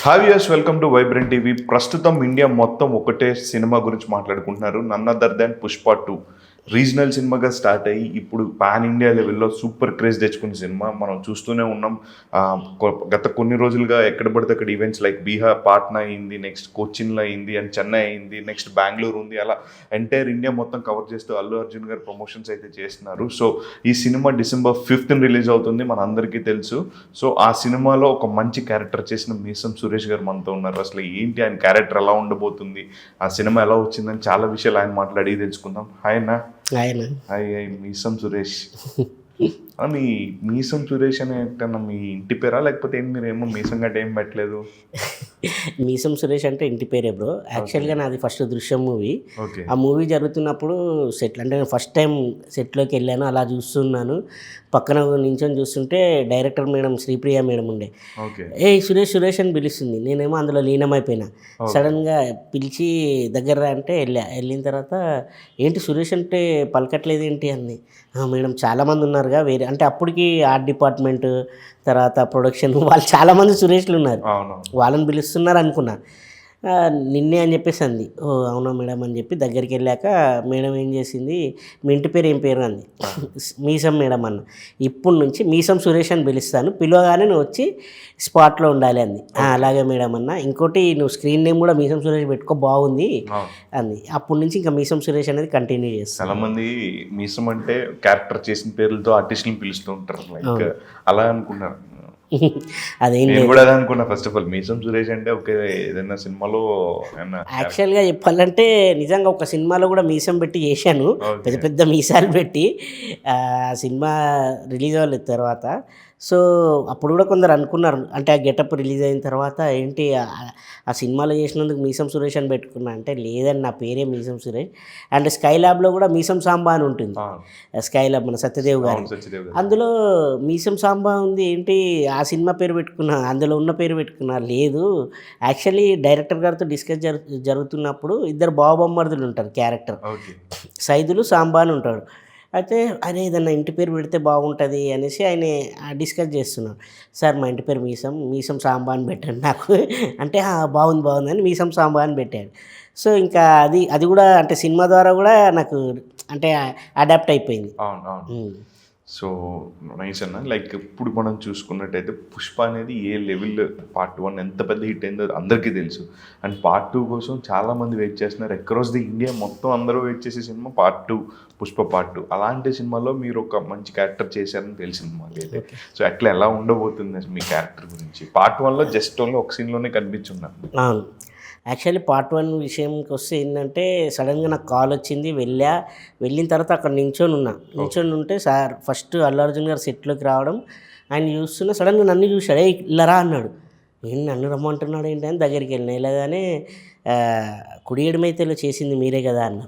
Hi viewers, welcome to Vibrant TV. ప్రస్తుతం India మొత్తం ఒకటే సినిమా గురించి మాట్లాడుకుంటున్నారు. None other than Pushpa 2 regional సినిమాగా స్టార్ట్ అయ్యి ఇప్పుడు పాన్ ఇండియా లెవెల్లో సూపర్ క్రేజ్ తెచ్చుకున్న సినిమా మనం చూస్తూనే ఉన్నాం. గత కొన్ని రోజులుగా ఎక్కడ పడితే అక్కడ ఈవెంట్స్ లైక్ బీహార్ పాట్నా అయింది, నెక్స్ట్ కొచ్చిన్లో అయింది, అండ్ చెన్నై అయింది, నెక్స్ట్ బెంగళూరు ఉంది. అలా ఎంటైర్ ఇండియా మొత్తం కవర్ చేస్తూ అల్లు అర్జున్ గారు ప్రమోషన్స్ అయితే చేస్తున్నారు. సో ఈ సినిమా December 5th రిలీజ్ అవుతుంది, మన అందరికీ తెలుసు. సో ఆ సినిమాలో ఒక మంచి క్యారెక్టర్ చేసిన మీసం సురేష్ గారు మనతో ఉన్నారు. అసలు ఏంటి ఆయన క్యారెక్టర్ ఎలా ఉండబోతుంది, ఆ సినిమా ఎలా వచ్చిందని చాలా విషయాలు ఆయన మాట్లాడి తెలుసుకుందాం. హాయ్ అన్న. హాయ్ మీసం సురేష్. మీ మీసం సురేష్ అనే మీ ఇంటి పేరా, లేకపోతే మీరేమో మీసం గట్ట ఏం పెట్టలేదు? మీసం సురేష్ అంటే ఇంటి పేరే బ్రో. యాక్చువల్గా నాది ఫస్ట్ దృశ్యం మూవీ. ఆ మూవీ జరుగుతున్నప్పుడు సెట్లు అంటే నేను ఫస్ట్ టైం సెట్లోకి వెళ్ళాను. అలా చూస్తున్నాను, పక్కన నించొని చూస్తుంటే డైరెక్టర్ మేడం శ్రీప్రియ మేడం ఉండే. ఏ సురేష్ సురేష్ అని పిలుస్తుంది. నేనేమో అందులో లీనమైపోయినా. సడన్గా పిలిచి దగ్గర అంటే వెళ్ళిన తర్వాత ఏంటి సురేష్ అంటే పలకట్లేదు ఏంటి అంది. మేడం చాలామంది ఉన్నారుగా వేరే అంటే అప్పటికి ఆర్ట్ డిపార్ట్మెంట్ తర్వాత ప్రొడక్షన్ వాళ్ళు చాలామంది సురేష్లు ఉన్నారు, వాళ్ళని పిలుస్తున్నారు అనుకున్నా. నిన్నే అని చెప్పేసి అంది. ఓ అవునా మేడం అని చెప్పి దగ్గరికి వెళ్ళాక మేడం ఏం చేసింది, మీ ఇంటి పేరు ఏం పేరు అంది. మీసం మేడం అన్న. ఇప్పుడు నుంచి మీసం సురేష్ అని పిలుస్తాను, పిలవగానే నువ్వు వచ్చి స్పాట్లో ఉండాలి అంది. అలాగే మేడం అన్న. ఇంకోటి నువ్వు స్క్రీన్ నేమ్ కూడా మీసం సురేష్ పెట్టుకో, బాగుంది అంది. అప్పటి నుంచి ఇంకా మీసం సురేష్ అనేది కంటిన్యూ చేస్తాను. చాలా మంది మీసం అంటే క్యారెక్టర్ చేసిన పేర్లతో ఆర్టిస్టులను పిలుస్తూ ఉంటారు, లైక్ అలా అనుకున్నారు. అదేం కూడా అదే అనుకున్నా. ఫస్ట్ ఆఫ్ ఆల్ మీసం సురేష్ అంటే ఓకే, ఏదైనా సినిమాలో యాక్చువల్గా చెప్పాలంటే నిజంగా ఒక సినిమాలో కూడా మీసం పెట్టి చేశాను, పెద్ద పెద్ద మీసాలు పెట్టి. ఆ సినిమా రిలీజ్ అవ్వలేదు తర్వాత. సో అప్పుడు కూడా కొందరు అనుకున్నారు, అంటే ఆ గెటప్ రిలీజ్ అయిన తర్వాత ఏంటి ఆ సినిమాలో చేసినందుకు మీసం సురేష్ అని పెట్టుకున్నా అంటే, లేదని నా పేరే మీసం సురేష్. అండ్ స్కై ల్యాబ్లో కూడా మీసం సాంబా అని ఉంటుంది. స్కై ల్యాబ్ మన సత్యదేవ్ గారు, అందులో మీసం సాంబా ఉంది. ఏంటి ఆ సినిమా పేరు పెట్టుకున్నా, అందులో ఉన్న పేరు పెట్టుకున్నా. లేదు, యాక్చువల్లీ డైరెక్టర్ గారితో డిస్కస్ జరుగుతున్నప్పుడు ఇద్దరు బావబొమ్మర్దులు ఉంటారు క్యారెక్టర్, సైదులు సాంబా అని ఉంటాడు. అయితే అరే ఏదన్నా ఇంటి పేరు పెడితే బాగుంటుంది అనేసి ఆయన డిస్కస్ చేస్తున్నాడు. సార్ మా ఇంటి పేరు మీసం సాంబా అని పెట్టండి నాకు అంటే బాగుంది అని మీసం సాంబా అని పెట్టాడు. సో ఇంకా అది కూడా అంటే సినిమా ద్వారా కూడా నాకు అంటే అడాప్ట్ అయిపోయింది. సో నైస్ అన్న. లైక్ ఇప్పుడు మనం చూసుకున్నట్టయితే పుష్ప అనేది ఏ లెవెల్ పార్ట్ 1 ఎంత పెద్ద హిట్ అయిందో అందరికీ తెలుసు. అండ్ పార్ట్ 2 కోసం చాలామంది వెయిట్ చేస్తున్నారు. అక్రాస్ ది ఇండియా మొత్తం అందరూ వెయిట్ చేసే సినిమా పార్ట్ 2, పుష్ప పార్ట్ 2. అలాంటి సినిమాలో మీరు ఒక మంచి క్యారెక్టర్ చేశారని తెలిసింది మాకైతే. సో అట్లా ఎలా ఉండబోతుంది మీ క్యారెక్టర్ గురించి? పార్ట్ 1లో జస్ట్ ఓన్లీ ఒక సీన్లోనే కనిపించున్నాను. యాక్చువల్లీ పార్ట్ 1 విషయంకి వస్తే ఏంటంటే, సడన్గా నాకు కాల్ వచ్చింది. వెళ్ళిన తర్వాత అక్కడ నించొని ఉంటే సార్ ఫస్ట్ అల్లు అర్జున్ గారు సెట్లోకి రావడం ఆయన చూస్తున్నా, సడన్గా నన్ను చూశాడు. ఇల్లరా అన్నాడు. నేను నన్ను రమ్మంటున్నాడు ఏంటి అని దగ్గరికి వెళ్ళిన. ఇలాగానే కుడి ఎడమైతేలో చేసింది మీరే కదా అన్న.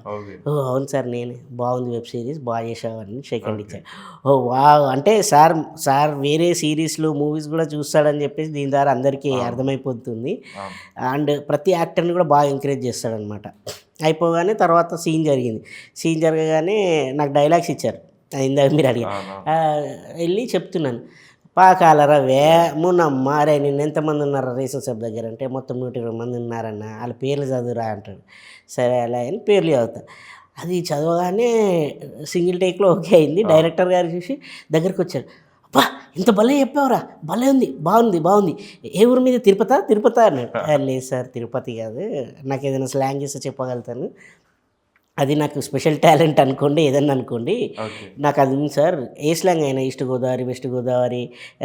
ఓ అవును సార్ నేనే, బాగుంది వెబ్ సిరీస్, బాగా చేసావని సెకండ్ ఇచ్చారు. ఓ వా అంటే సార్ వేరే సిరీస్లు మూవీస్ కూడా చూస్తాడని చెప్పేసి దీని ద్వారా అందరికీ అర్థమైపోతుంది. అండ్ ప్రతి యాక్టర్ని కూడా బాగా ఎంకరేజ్ చేస్తాడనమాట. అయిపోగానే తర్వాత సీన్ జరగగానే నాకు డైలాగ్స్ ఇచ్చారు. ఇందాక మీరు అడిగారు, వెళ్ళి చెప్తున్నాను. పాకాలరా వేమునమ్మ, అరే నిన్న ఎంతమంది ఉన్నారా రేషన్ షాప్ దగ్గర అంటే, మొత్తం 120 మంది ఉన్నారన్న, వాళ్ళ పేర్లు చదువురా అంటాడు. సరే అలా అని పేర్లు చదువుతా. అది చదవగానే సింగిల్ టేక్లో ఓకే అయింది. డైరెక్టర్ గారు చూసి దగ్గరికి వచ్చారు. అబ్బా ఇంత భలే చెప్పావురా, భలే ఉంది, బాగుంది. ఏ ఊరు మీద? తిరుపతి అన్నాడు. లేదు సార్ తిరుపతి కాదు, నాకు ఏదైనా స్లాంగ్ చేస్తే చెప్పగలుగుతాను, అది నాకు స్పెషల్ టాలెంట్ అనుకోండి, ఏదన్నా అనుకోండి, నాకు అది ఉంది సార్. ఏ స్లాంగ్ అయినా ఈస్ట్ గోదావరి, వెస్ట్ గోదావరి,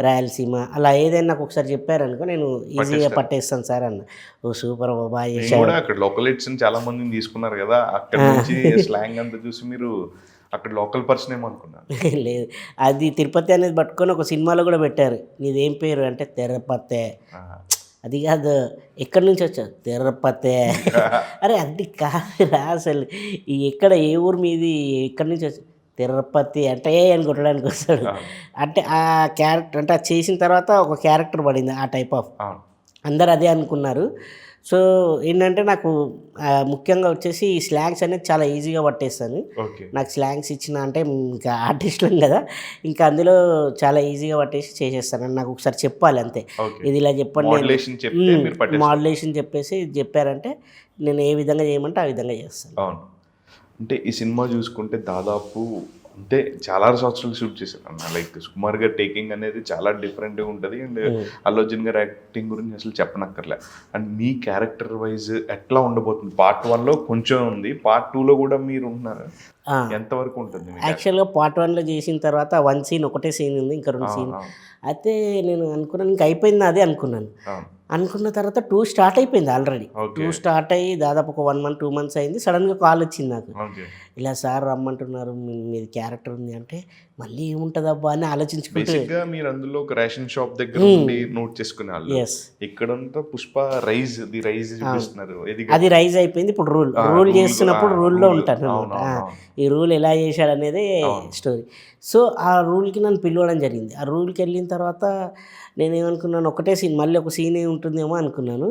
రాయలసీమ అలా ఏదైనా నాకు ఒకసారి చెప్పారనుకో నేను ఈజీగా పట్టేస్తాను సార్ అన్న. ఓ సూపర్ బాబా చేశారు. అక్కడ లోకలిట్స్ చాలా మందిని తీసుకున్నారు కదా, అక్కడ నుంచి స్లాంగ్ అంతా చూసి మీరు అక్కడ లోకల్ పర్సన్ ఏమనుకున్నారు? లేదు, అది తిరుపతి అనేది పట్టుకొని ఒక సినిమాలో కూడా పెట్టారు. నీదేం పేరు అంటే తిరుపతి. అది కాదు, ఎక్కడి నుంచి వచ్చావు? తిరుపతి. అరే అది కాదురా, అసలు ఎక్కడ ఏ ఊరు మీది, ఎక్కడి నుంచి వచ్చావు? తిరుపతి అంటే అని కొట్టడానికి వస్తాడు. అంటే ఆ క్యారెక్టర్ అంటే అది చేసిన తర్వాత ఒక క్యారెక్టర్ పడింది ఆ టైప్ ఆఫ్. అందరు అదే అనుకున్నారు. సో ఏంటంటే నాకు ముఖ్యంగా వచ్చేసి ఈ స్లాంగ్స్ అనేది చాలా ఈజీగా పట్టేస్తాను. ఓకే. నాకు స్లాంగ్స్ ఇచ్చిన అంటే ఇంకా ఆర్టిస్టులం కదా, ఇంకా అందులో చాలా ఈజీగా పట్టేసి చేసేస్తాను. నాకు ఒకసారి చెప్పాలి అంతే, ఓకే. ఇది ఇలా చెప్పండి, మోడ్యులేషన్ చెప్తే మీరు పట్టేస్తారు. మాడ్యులేషన్ చెప్పేసి చెప్పారంటే నేను ఏ విధంగా చేయమంటే ఆ విధంగా చేస్తాను. అవును. అంటే ఈ సినిమా చూసుకుంటే దాదాపు అంటే చాలా సంవత్సరాలు షూట్ చేశారు అన్న. లైక్ సుకుమార్ గారి టేకింగ్ అనేది చాలా డిఫరెంట్గా ఉంటుంది. అండ్ అల్లు అర్జున్ గారి యాక్టింగ్ గురించి అసలు చెప్పనక్కర్లే. అండ్ మీ క్యారెక్టర్ వైజ్ ఎట్లా ఉండబోతుంది? పార్ట్ 1లో కొంచెం ఉంది, పార్ట్ 2లో కూడా మీరు ఉన్నారు, ఎంతవరకు ఉంటుంది? యాక్చువల్గా పార్ట్ 1లో చేసిన తర్వాత 1 సీన్ ఒకటే సీన్ ఉంది, ఇంకా 2 సీన్. అయితే నేను అనుకున్నాను ఇంకా అయిపోయింది అదే అనుకున్నాను. అనుకున్న తర్వాత 2 స్టార్ట్ అయిపోయింది ఆల్రెడీ. 2 స్టార్ట్ అయ్యి దాదాపు ఒక 1 మంత్ 2 మంత్స్ అయింది. సడన్గా కాల్ వచ్చింది నాకు, ఇలా సార్ రమ్మంటున్నారు, మీది క్యారెక్టర్ ఉంది అంటే మళ్ళీ ఏముంటుంది అబ్బా అని ఆలోచించుకుంటే, మీరు అందులో ఒక రేషన్ షాప్ దగ్గర ఉండి నోట్ చేసుకునే వాళ్ళు. ఇక్కడంతా పుష్ప రైజ్ చూపిస్తున్నారు, అది రైజ్ అయిపోయింది. ఇప్పుడు రూల్ చేస్తున్నప్పుడు రూల్లో ఉంటాను అనమాట. ఈ రూల్ ఎలా చేశాడు అనేది స్టోరీ. సో ఆ రూల్కి నన్ను పిలవడం జరిగింది. ఆ రూల్కి వెళ్ళిన తర్వాత నేనేమనుకున్నాను, ఒకటే సీన్, మళ్ళీ ఒక సీన్ ఉంటుందేమో అనుకున్నాను.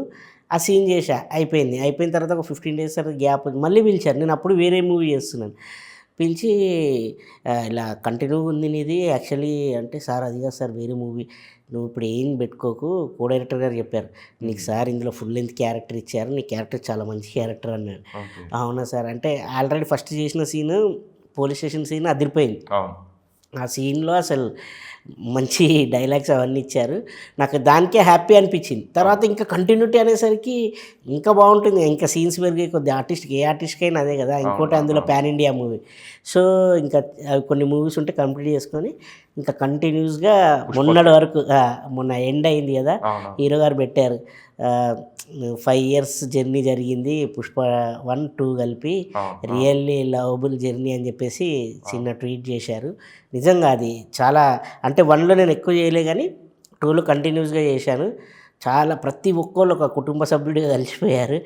ఆ సీన్ చేశా, అయిపోయిన తర్వాత ఒక 15 days తర్వాత గ్యాప్ మళ్ళీ పిలిచారు. నేను అప్పుడు వేరే మూవీ చేస్తున్నాను. పిలిచి ఇలా కంటిన్యూ ఉంది నీది యాక్చువల్లీ అంటే, సార్ అది కాదు సార్ వేరే మూవీ, నువ్వు ఇప్పుడు ఏం పెట్టుకోకు, కో డైరెక్టర్ గారు చెప్పారు నీకు సార్ ఇందులో ఫుల్ లెంత్ క్యారెక్టర్ ఇచ్చారు, నీ క్యారెక్టర్ చాలా మంచి క్యారెక్టర్ అన్నాడు. అవునా సార్ అంటే, ఆల్రెడీ ఫస్ట్ చేసిన సీన్ పోలీస్ స్టేషన్ సీన్ అదిరిపోయింది. ఆ సీన్లో అసలు మంచి డైలాగ్స్ అవన్నీ ఇచ్చారు, నాకు దానికే హ్యాపీ అనిపించింది. తర్వాత ఇంకా కంటిన్యూటీ అనేసరికి ఇంకా బాగుంటుంది, ఇంకా సీన్స్ పెరిగే కొద్ది ఏ ఆర్టిస్ట్కి అయినా అదే కదా. ఇంకోటి అందులో పాన్ ఇండియా మూవీ, సో ఇంకా కొన్ని మూవీస్ ఉంటే కంప్లీట్ చేసుకొని ఇంకా కంటిన్యూస్గా మొన్నటి వరకు, మొన్న ఎండ్ అయింది కదా, హీరో గారు పెట్టారు 5 years జర్నీ జరిగింది పుష్ప 1, 2 కలిపి, రియల్లీ లవబుల్ జర్నీ అని చెప్పేసి చిన్న ట్వీట్ చేశారు. నిజంగా అది చాలా, అంటే 1లో నేను ఎక్కువ చేయలే కానీ 2లో కంటిన్యూస్గా చేశాను. చాలా ప్రతి ఒక్కళ్ళు ఒక కుటుంబ సభ్యుడిగా కలిసిపోయారు.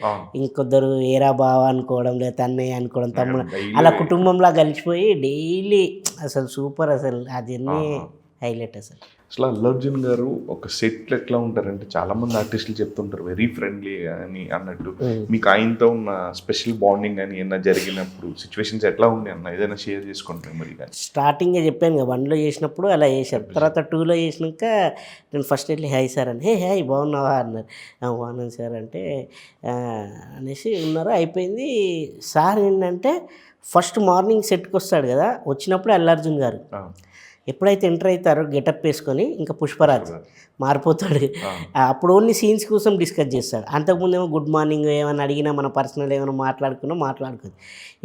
ఇంకొద్దరు ఏరా బావ అనుకోవడం, లేదా అన్నయ్య అనుకోవడం, తమ్ముడు, అలా కుటుంబంలా కలిసిపోయి డైలీ అసలు సూపర్. అసలు ఆ జర్నీ హైలైట్. అసలు అల్లు అర్జున్ గారు ఒక సెట్లు ఎట్లా ఉంటారంటే, చాలా మంది ఆర్టిస్టులు చెప్తుంటారు వెరీ ఫ్రెండ్లీ అని అన్నట్టు. మీకు ఆయనతో ఉన్న స్పెషల్ బాండింగ్ అని ఏమైనా జరిగినప్పుడు సిచ్యువేషన్స్ ఎట్లా ఉంది అన్న, ఏదైనా షేర్ చేసుకుంటారు మరి? స్టార్టింగే చెప్పాను కదా, 1లో చేసినప్పుడు అలా చేశారు. తర్వాత 2లో చేసినాక నేను ఫస్ట్ వెళ్ళి హాయ్ సార్ అని, హాయ్ బాగున్నావా అన్నారు. బాగున్నాను సార్ అంటే అనేసి ఉన్నారు. అయిపోయింది. సార్ ఏంటంటే ఫస్ట్ మార్నింగ్ సెట్కి వస్తాడు కదా, వచ్చినప్పుడు అల్లు అర్జున్ గారు ఎప్పుడైతే ఎంటర్ అవుతారో గెటప్ వేసుకొని ఇంకా పుష్పరాజ్ మారిపోతాడు. అప్పుడు ఓన్లీ సీన్స్ కోసం డిస్కస్ చేస్తాడు. అంతకుముందేమో గుడ్ మార్నింగ్ ఏమైనా అడిగినా, మన పర్సనల్ ఏమైనా మాట్లాడుకుంది.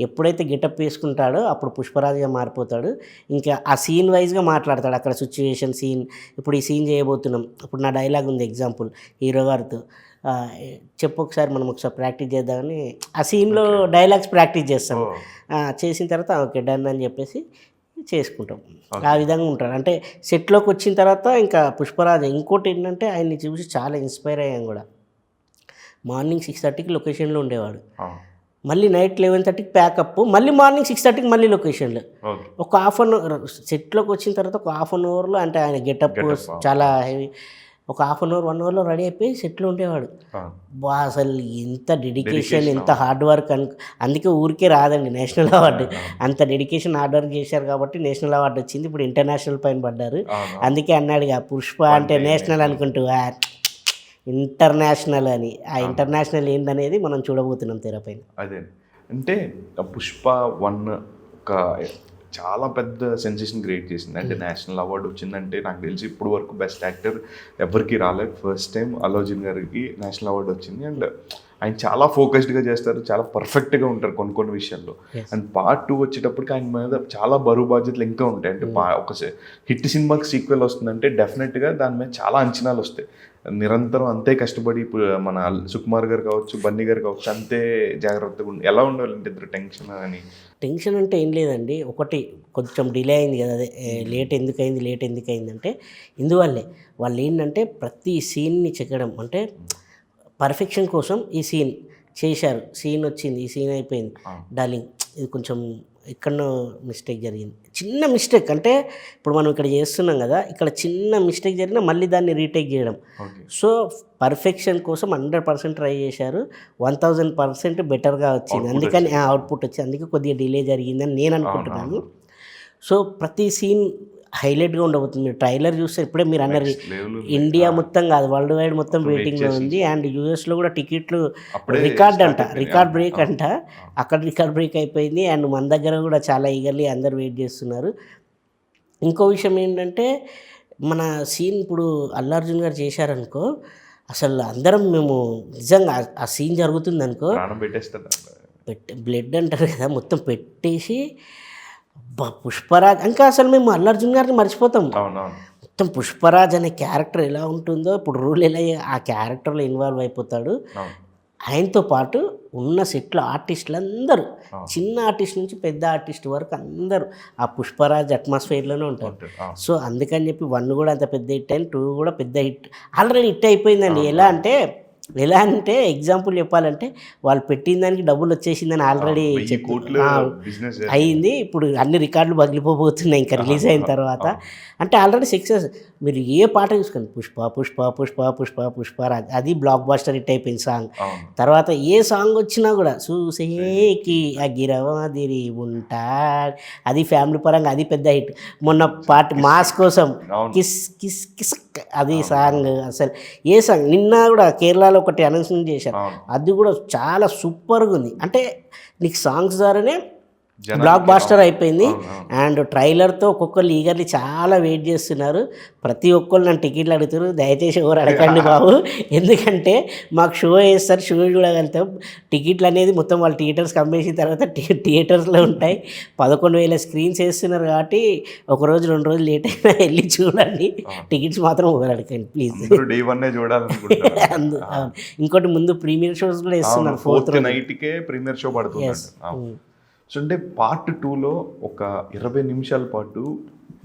ఎప్పుడైతే గెటప్ వేసుకుంటాడో అప్పుడు పుష్పరాజ్గా మారిపోతాడు. ఇంకా ఆ సీన్ వైజ్గా మాట్లాడతాడు. అక్కడ సిచ్యువేషన్ సీన్, ఇప్పుడు ఈ సీన్ చేయబోతున్నాం, ఇప్పుడు నా డైలాగ్ ఉంది ఎగ్జాంపుల్ హీరో గారితో, చెప్పు ఒకసారి, మనం ఒకసారి ప్రాక్టీస్ చేద్దామని ఆ సీన్లో డైలాగ్స్ ప్రాక్టీస్ చేస్తాం. చేసిన తర్వాత ఓకే డన్ అని చెప్పేసి చేసుకుంటాం. ఆ విధంగా ఉంటాడు. అంటే సెట్లోకి వచ్చిన తర్వాత ఇంకా పుష్పరాజ్, ఇంకోటి ఏంటంటే ఆయన్ని చూసి చాలా ఇన్స్పైర్ అయ్యాం కూడా. మార్నింగ్ 6:30కి లొకేషన్లో ఉండేవాడు, మళ్ళీ నైట్ 11:30కి ప్యాకప్, మళ్ళీ మార్నింగ్ 6:30కి మళ్ళీ లొకేషన్లో. ఒక హాఫ్ అన్ అవర్ సెట్లోకి వచ్చిన తర్వాత ఒక హాఫ్ అన్ అవర్లో, అంటే ఆయన గెటప్ చాలా హెవీ, ఒక హాఫ్ అన్ అవర్ 1 అవర్లో రెడీ అయిపోయి సెట్లో ఉండేవాడు. అసలు ఎంత డెడికేషన్, ఎంత హార్డ్ వర్క్ అందుకే ఊరికే రాదండి నేషనల్ అవార్డు. అంత డెడికేషన్ హార్డ్ వర్క్ చేశారు కాబట్టి నేషనల్ అవార్డు వచ్చింది. ఇప్పుడు ఇంటర్నేషనల్ పైన పడ్డారు. అందుకే అన్నాడుగా పుష్ప అంటే నేషనల్ అనుకుంటూ ఇంటర్నేషనల్ అని. ఆ ఇంటర్నేషనల్ ఏందనేది మనం చూడబోతున్నాం తెరపైన. అదే అంటే పుష్ప 1 ఒక చాలా పెద్ద సెన్సేషన్ క్రియేట్ చేసింది. అంటే నేషనల్ అవార్డు వచ్చిందంటే నాకు తెలిసి ఇప్పుడు వరకు బెస్ట్ యాక్టర్ ఎవరికి రాలేదు. ఫస్ట్ టైం అల్లు అర్జున్ గారికి నేషనల్ అవార్డు వచ్చింది. అండ్ ఆయన చాలా ఫోకస్డ్గా చేస్తారు, చాలా పర్ఫెక్ట్గా ఉంటారు కొన్ని విషయాల్లో. అండ్ పార్ట్ 2 వచ్చేటప్పటికి ఆయన మీద చాలా బరువు బాధ్యతలు ఇంకా ఉంటాయి. అంటే ఒక హిట్ సినిమాకి సీక్వెల్ వస్తుందంటే డెఫినెట్గా దాని మీద చాలా అంచనాలు వస్తాయి. నిరంతరం అంతే కష్టపడి మన సుకుమార్ గారు కావచ్చు, బన్నీ గారు కావచ్చు, అంతే జాగ్రత్తగా ఎలా ఉండాలంటే ఇద్దరు టెన్షన్ అంటే ఏం లేదండి. ఒకటి కొంచెం డిలే అయింది కదా, అదే లేట్ ఎందుకు అయింది అంటే ఇందువల్లే వాళ్ళు ఏంటంటే ప్రతి సీన్ని చెక్కడం, అంటే పర్ఫెక్షన్ కోసం ఈ సీన్ చేశారు. సీన్ వచ్చింది, ఈ సీన్ అయిపోయింది, డార్లింగ్ ఇది కొంచెం ఎక్కడనో మిస్టేక్ జరిగింది, చిన్న మిస్టేక్. అంటే ఇప్పుడు మనం ఇక్కడ చేస్తున్నాం కదా, ఇక్కడ చిన్న మిస్టేక్ జరిగినా మళ్ళీ దాన్ని రీటేక్ చేయడం. ఓకే. సో పర్ఫెక్షన్ కోసం 100% ట్రై చేశారు. 1000% బెటర్గా వచ్చింది. Output అందుకని వచ్చింది. అవుట్పుట్ వచ్చింది, అందుకే కొద్దిగా డిలే జరిగిందని నేను అనుకుంటున్నాను. అవును. సో ప్రతి సీన్ హైలైట్గా ఉండబోతుంది. మీరు ట్రైలర్ చూస్తే ఇప్పుడే మీరు అన్నారు Next level ఉంది. ఇండియా మొత్తం కాదు, వరల్డ్ వైడ్ మొత్తం మొత్తం వెయిటింగ్లో wait ఉంది. అండ్ యూఎస్లో కూడా టికెట్లు అప్పుడే రికార్డ్ start అంట, అయిపోయింది. రికార్డ్ అవును, బ్రేక్ అవును. అంట. అక్కడ రికార్డ్ బ్రేక్ అయిపోయింది. అండ్ మన దగ్గర కూడా చాలా ఈగర్లీ అందరు వెయిట్ చేస్తున్నారు. ఇంకో విషయం ఏంటంటే మన సీన్ ఇప్పుడు అల్లు అర్జున్ గారు చేశారనుకో, అసలు అందరం మేము నిజంగా ఆ సీన్ జరుగుతుంది అనుకో, ప్రాణం పెట్టేస్తాడు. బ్లడ్ అంటారు కదా, మొత్తం పెట్టేసి పుష్పరాజ్ ఇంకా అసలు మేము అల్లు అర్జున్ గారిని మర్చిపోతాం. అవునవును. మొత్తం పుష్పరాజ్ అనే క్యారెక్టర్ ఎలా ఉంటుందో, ఇప్పుడు రూల్ ఎలా ఆ క్యారెక్టర్లో ఇన్వాల్వ్ అయిపోతాడు. అవును. ఆయనతో పాటు ఉన్న సెట్లో ఆర్టిస్టులు అందరూ, అవును. చిన్న ఆర్టిస్ట్ నుంచి పెద్ద ఆర్టిస్ట్ వరకు అందరూ ఆ పుష్పరాజ్ అట్మాస్ఫియర్లోనే ఉంటారు. అవును. సో అందుకని చెప్పి 1 కూడా అంత పెద్ద హిట్ అయింది, 2 కూడా పెద్ద హిట్, ఆల్రెడీ హిట్ అయిపోయిందండి. ఎలా అంటే ఎగ్జాంపుల్ చెప్పాలంటే వాళ్ళు పెట్టిన దానికి డబ్బులు వచ్చేసిందని ఆల్రెడీ 1000 కోట్ల బిజినెస్ అయింది. ఇప్పుడు అన్ని రికార్డులు పగిలిపోబోతున్నాయి ఇంకా రిలీజ్ అయిన తర్వాత. అంటే ఆల్రెడీ సక్సెస్. మీరు ఏ పాట చూసుకోండి, పుష్ప పుష్ప పుష్ప పుష్ప పుష్పరాజ్, అది బ్లాక్ బాస్టర్ హిట్ అయిపోయింది సాంగ్. అవును. తర్వాత ఏ సాంగ్ వచ్చినా కూడా చూసేకి అగిరవాదిరి ఉంటాడు, అది ఫ్యామిలీ పరంగా అది పెద్ద హిట్. మొన్న పాట మాస్ కోసం అవును. కిస్ కిస్ కిస్ అది సాంగ్, అసలు ఏ సాంగ్ నిన్న కూడా కేరళలో ఒకటి అనౌన్స్మెంట్ చేశారు, అవును. అది కూడా చాలా సూపర్గా ఉంది. అంటే నీకు సాంగ్స్ ద్వారానే జనానికి బ్లాక్ బాస్టర్ అయిపోయింది. అవును, అవును. అండ్ ట్రైలర్తో ఒక్కొక్కరు ఈగర్లీ చాలా వెయిట్ చేస్తున్నారు. ప్రతి ఒక్కరు నన్ను టికెట్లు అడుగుతారు, దయచేసి ఎవరు అడగండి బాబు, ఎందుకంటే మాకు షో వేస్తారు, షో చూడగలుగుతాం. టికెట్లు అనేది మొత్తం వాళ్ళు థియేటర్స్కి అమ్మేసిన తర్వాత థియేటర్స్లో ఉంటాయి. 11,000 స్క్రీన్స్ వేస్తున్నారు కాబట్టి ఒకరోజు 2 రోజులు లేట్ అయినా వెళ్ళి చూడండి. టికెట్స్ మాత్రం ఎవరు అడగండి ప్లీజ్. అందరూ డే 1 చూడాలనుకుంటున్నారు. ఇంకోటి ముందు ప్రీమియర్ షోస్ కూడా ఇస్తున్నారు, 4th రోజు. నైట్కే ప్రీమియర్ షో పడుతుంది. సో అంటే పార్ట్ 2లో ఒక 20 నిమిషాల పాటు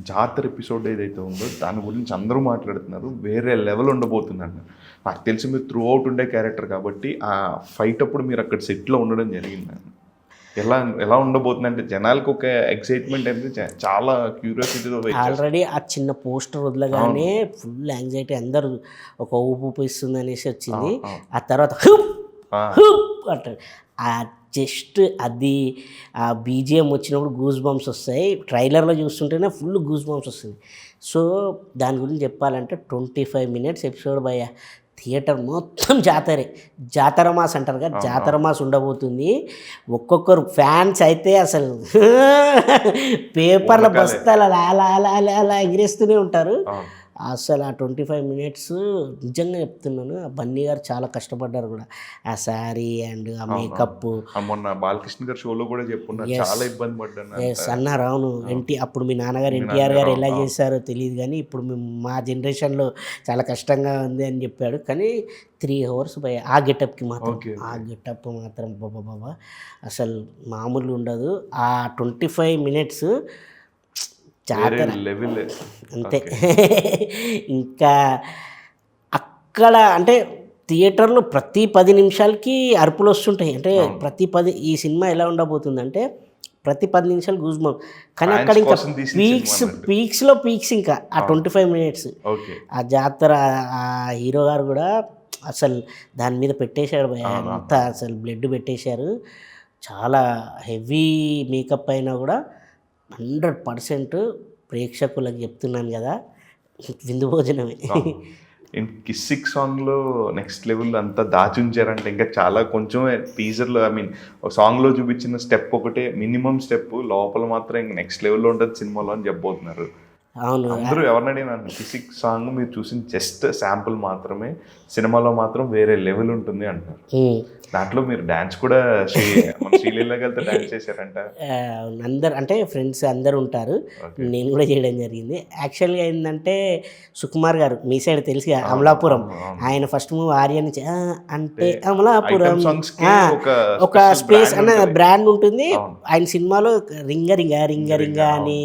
జాతర ఎపిసోడ్ ఏదైతే ఉందో దాని గురించి అందరూ మాట్లాడుతున్నారు. వేరే లెవెల్ ఉండబోతుందండి. నాకు తెలిసి మీరు త్రూ అవుట్ ఉండే క్యారెక్టర్ కాబట్టి ఆ ఫైట్ అప్పుడు మీరు అక్కడ సెట్లో ఉండడం జరిగిందండి. ఎలా ఉండబోతుంది అంటే జనాలకు ఒక ఎక్సైట్మెంట్ అనేది చాలా క్యూరియాసిటీతో ఆల్రెడీ ఆ చిన్న పోస్టర్ వదలగానే ఫుల్ యాంగ్జైటీ, అందరూ ఒక ఊపు ఇస్తుంది అనేసి వచ్చింది. ఆ తర్వాత అంటారు, ఆ జస్ట్ అది ఆ బీజిఎం వచ్చినప్పుడు గూస్ బంప్స్ వస్తాయి. ట్రైలర్లో చూస్తుంటేనే ఫుల్ గూస్ బంప్స్ వస్తుంది. సో దాని గురించి చెప్పాలంటే 25 minutes ఎపిసోడ్ భయ్య, థియేటర్ మొత్తం జాతర మాస్ అంటారు కదా, జాతర మాస్ ఉండబోతుంది. ఒక్కొక్కరు ఫ్యాన్స్ అయితే అసలు పేపర్ల బస్తాలు అలా ఎగిరేస్తూనే ఉంటారు. అసలు ఆ 25 minutes నిజంగా చెప్తున్నాను, ఆ బన్నీ గారు చాలా కష్టపడ్డారు కూడా. ఆ శారీ అండ్ ఆ మేకప్. మొన్న బాలకృష్ణ గారు షోలో కూడా చెప్పున్నారు, చాలా ఇబ్బంది పడ్డాను. అన్నారు, అవును. అప్పుడు మీ నాన్నగారు ఎన్టీఆర్ గారు ఎలా చేశారో తెలియదు కానీ ఇప్పుడు మా జనరేషన్లో చాలా కష్టంగా ఉంది అని చెప్పాడు. కానీ 3 hours భయ ఆ గెటప్కి మాత్రం, ఆ గెటప్ మాత్రం బాబా అసలు మామూలు ఉండదు. ఆ 25 minutes జాతర అంతే. ఇంకా అక్కడ అంటే థియేటర్లో ప్రతి 10 నిమిషాలకి అరుపులు వస్తుంటాయి. అంటే ఈ సినిమా ఎలా ఉండబోతుందంటే ప్రతి 10 నిమిషాలు గూస్ బంప్. కానీ అక్కడ ఇంకా పీక్స్లో పీక్స్ ఇంకా ఆ 25 minutes ఆ జాతర. ఆ హీరో గారు కూడా అసలు దాని మీద పెట్టేశాడు భయ, అంతా అసలు బ్లడ్ పెట్టేశారు. చాలా హెవీ మేకప్ అయినా కూడా 100% ప్రేక్షకులకు చెప్తున్నాను కదా, విందు భోజనమే. కిస్సిక్ సాంగ్లో నెక్స్ట్ లెవెల్ అంతా దాచి ఉంచారంటే ఇంకా చాలా కొంచెం టీజర్లో ఒక సాంగ్లో చూపించిన స్టెప్ ఒకటే మినిమం స్టెప్, లోపల మాత్రం ఇంక నెక్స్ట్ లెవెల్లో ఉంటుంది సినిమాలో అని చెప్పబోతున్నారు. అవును, అందరూ ఎవరినైనా కిస్సిక్ సాంగ్ మీరు చూసిన జస్ట్ శాంపుల్ మాత్రమే, సినిమాలో మాత్రం వేరే లెవెల్ ఉంటుంది అంటారు. దాంట్లో మీరు డాన్స్ కూడా శ్రీలీల గారితో డాన్స్ చేశారంట. అందరు అంటే ఫ్రెండ్స్ అందరు ఉంటారు, నేను కూడా చేయడం జరిగింది. యాక్చువల్గా ఏంటంటే సుకుమార్ గారు మీ సైడ్ తెలిసి అమలాపురం, ఆయన ఫస్ట్ మూవీ ఆర్య నుంచి అంటే అమలాపురం ఒక స్పేస్ అన్న బ్రాండ్ ఉంటుంది. ఆయన సినిమాలో రింగ రింగ రింగ రింగ అని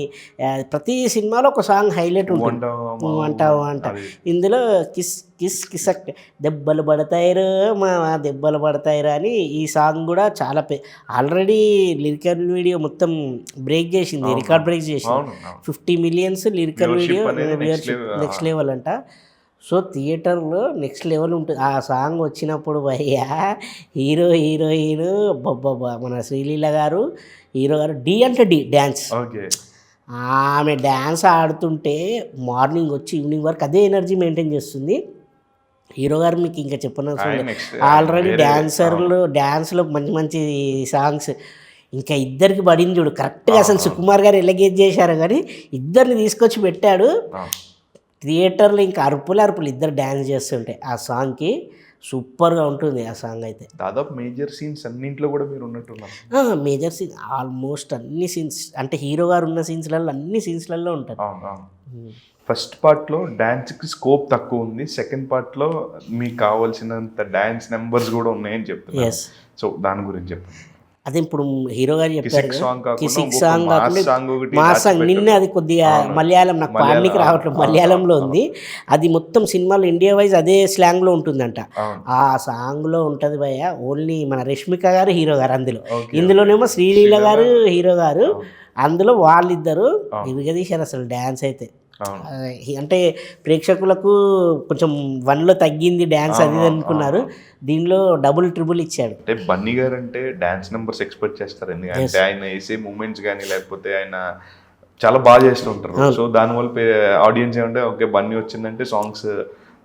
ప్రతి సినిమాలో ఒక సాంగ్ హైలైట్ ఉంటుంది, అంటావు అంట. ఇందులో కిస్ కిస్ కిసక్ దెబ్బలు పడతాయిరు మా దెబ్బలు పడతాయిరు అని ఈ సాంగ్ కూడా చాలా ఆల్రెడీ లిరికల్ వీడియో మొత్తం బ్రేక్ చేసింది, రికార్డ్ బ్రేక్ చేసింది. 50 million lyrical video next level అంట. సో థియేటర్లో నెక్స్ట్ లెవెల్ ఉంటుంది ఆ సాంగ్ వచ్చినప్పుడు. భయ్యా హీరోయిన్ బొబ్బబ్బా మన శ్రీలీల గారు హీరో గారు డి అంటే డి డ్యాన్స్, ఆమె డ్యాన్స్ ఆడుతుంటే మార్నింగ్ వచ్చి ఈవినింగ్ వరకు అదే ఎనర్జీ మెయింటైన్ చేస్తుంది. హీరో గారు మీకు ఇంకా చెప్పనవసరం, ఆల్రెడీ డ్యాన్స్లో మంచి మంచి సాంగ్స్. ఇంకా ఇద్దరికి పడింది చూడు కరెక్ట్గా. అసలు సుకుమార్ గారు ఎలాగేజ్ చేశారు కానీ ఇద్దరిని తీసుకొచ్చి పెట్టాడు థియేటర్లో. ఇంకా అరుపులు ఇద్దరు డ్యాన్స్ చేస్తుంటే ఆ సాంగ్కి సూపర్గా ఉంటుంది ఆ సాంగ్ అయితే. దాదాపు మేజర్ సీన్స్ అన్నింటిలో కూడా మీరు ఉన్నట్టున్నారు. మేజర్ సీన్ ఆల్మోస్ట్ అన్ని సీన్స్ అంటే హీరో గారు ఉన్న సీన్స్లలో అన్ని సీన్స్లలో ఉంటారు. ఫస్ట్ పార్ట్లో డ్యాన్స్కి స్కోప్ తక్కువ ఉంది, సెకండ్ పార్ట్లో మీకు కావాల్సినంత డ్యాన్స్ నెంబర్స్ కూడా ఉన్నాయని చెప్తున్నారు. సో దాని గురించి చెప్పండి. అదే ఇప్పుడు హీరో గారు చెప్పారు కిసిక్ సాంగ్ మా సాంగ్ నిన్నే, అది కొద్దిగా మలయాళం నాకు పాడడానికి రావట్లేదు, మలయాళంలో ఉంది అది. మొత్తం సినిమాలో ఇండియా వైజ్ అదే స్లాంగ్లో ఉంటుందంట. ఆ సాంగ్లో ఉంటుంది భయ్య. ఓన్లీ మన రష్మిక గారు హీరో గారు అందులో, ఇందులోనేమో శ్రీలీల గారు హీరో గారు, అందులో వాళ్ళిద్దరు ఇరగదీశారు అసలు డ్యాన్స్ అయితే. అంటే ప్రేక్షకులకు కొంచెం 1లో తగ్గింది డ్యాన్స్ అది అనుకున్నారు, దీనిలో డబుల్ ట్రిబుల్ ఇచ్చాడు. అంటే బన్నీ గారు అంటే డ్యాన్స్ నెంబర్స్ ఎక్స్పెక్ట్ చేస్తారు, ఎందుకంటే ఆయన వేసే మూమెంట్స్ కానీ లేకపోతే ఆయన చాలా బాగా చేస్తుంటారు. సో దానివల్ల ఆడియన్స్ ఏమంటే ఓకే బన్నీ వచ్చిందంటే సాంగ్స్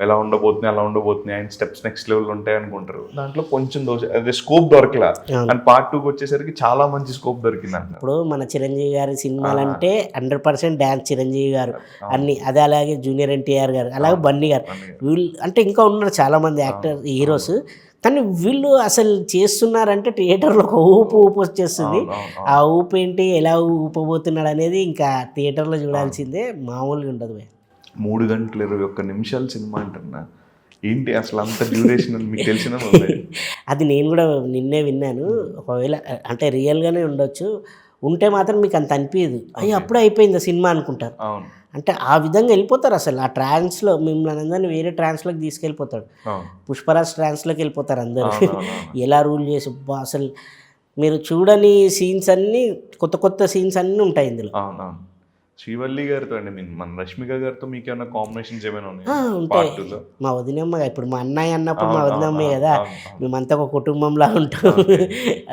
ఎలా ఉండబోతున్నాయి అలా ఉండబోతున్నాయి, ఆయన స్టెప్స్ నెక్స్ట్ లెవెల్ ఉంటాయి అనుకుంటారు. దాంట్లో కొంచెం అదే స్కోప్ దొరకలా. అండ్ పార్ట్ 2 వచ్చేసరికి చాలా మంచి స్కోప్ దొరికింది అంట. ఇప్పుడు మన చిరంజీవి గారి సినిమాలంటే 100% డ్యాన్స్ చిరంజీవి గారు అన్ని, అదే అలాగే జూనియర్ ఎన్టీఆర్ గారు, అలాగే బన్నీ గారు, వీళ్ళు అంటే ఇంకా ఉన్నారు చాలా మంది యాక్టర్ హీరోస్. కానీ వీళ్ళు అసలు చేస్తున్నారంటే థియేటర్లో ఒక ఊపు వచ్చేస్తుంది. ఆ ఊపు ఏంటి, ఎలా ఊపబోతున్నాడు అనేది ఇంకా థియేటర్లో చూడాల్సిందే, మామూలుగా ఉండదు. 3 గంటల 21 నిమిషాల సినిమా అంటున్నా, ఏంటి అసలు అంత డ్యూరేషన్ మీకు తెలిసిన? అది నేను కూడా నిన్నే విన్నాను. ఒకవేళ అంటే రియల్గానే ఉండొచ్చు, ఉంటే మాత్రం మీకు అంత అనిపించదు, అయ్యి అప్పుడే అయిపోయింది సినిమా అనుకుంటారు. అంటే ఆ విధంగా వెళ్ళిపోతారు అసలు ఆ ట్రాన్స్లో, మిమ్మల్ని అందరినీ వేరే ట్రాన్స్లోకి తీసుకెళ్ళిపోతాడు. పుష్పరాజ్ ట్రాన్స్లోకి వెళ్ళిపోతారు అందరూ. ఎలా రూల్ చేసి అసలు మీరు చూడని సీన్స్ అన్నీ, కొత్త కొత్త సీన్స్ అన్నీ ఉంటాయి ఇందులో. శ్రీవల్లి గారితో అండి, మన రష్మిక గారితో మీకు ఏమైనా కాంబినేషన్స్ ఏమైనా ఉంటాయి? మా వదినమ్మ, ఇప్పుడు మా అన్నయ్య అన్నప్పుడు మా వదినమ్మే కదా, మేమంతా ఒక కుటుంబంలా ఉంటాం.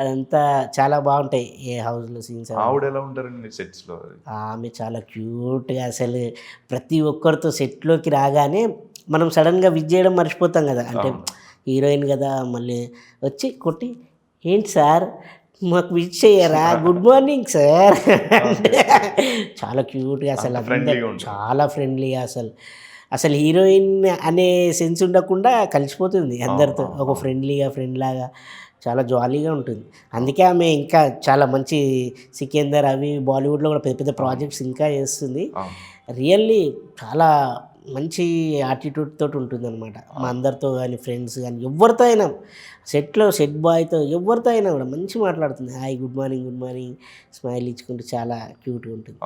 అదంతా చాలా బాగుంటాయి ఏ హౌస్లో సీన్స్. ఆవిడ ఎలా ఉంటారండి సెట్స్లో? ఆమె చాలా క్యూట్గా, అసలు ప్రతి ఒక్కరితో సెట్లోకి రాగానే మనం సడన్గా విజ్ చేయడం మర్చిపోతాం కదా, అంటే హీరోయిన్ కదా, మళ్ళీ వచ్చి కొట్టి ఏంటి సార్ మాకు విష్ చేయరా, గుడ్ మార్నింగ్ సార్ అంటే చాలా క్యూట్గా, అసలు చాలా ఫ్రెండ్లీగా, అసలు హీరోయిన్ అనే సెన్స్ ఉండకుండా కలిసిపోతుంది అందరితో, ఒక ఫ్రెండ్ లాగా చాలా జాలీగా ఉంటుంది. అందుకే ఆమె ఇంకా చాలా మంచి సికిందర్ అవి బాలీవుడ్లో కూడా పెద్ద పెద్ద ప్రాజెక్ట్స్ ఇంకా చేస్తుంది. రియల్లీ చాలా మంచి యాటిట్యూడ్ తోటి ఉంటుంది అనమాట. మా అందరితో కానీ ఫ్రెండ్స్ కానీ ఎవరితో అయినా, సెట్ బాయ్తో ఎవరితో అయినా కూడా మంచి మాట్లాడుతుంది. హాయ్ గుడ్ మార్నింగ్ స్మైల్ ఇచ్చుకుంటూ చాలా క్యూట్గా ఉంటుంది.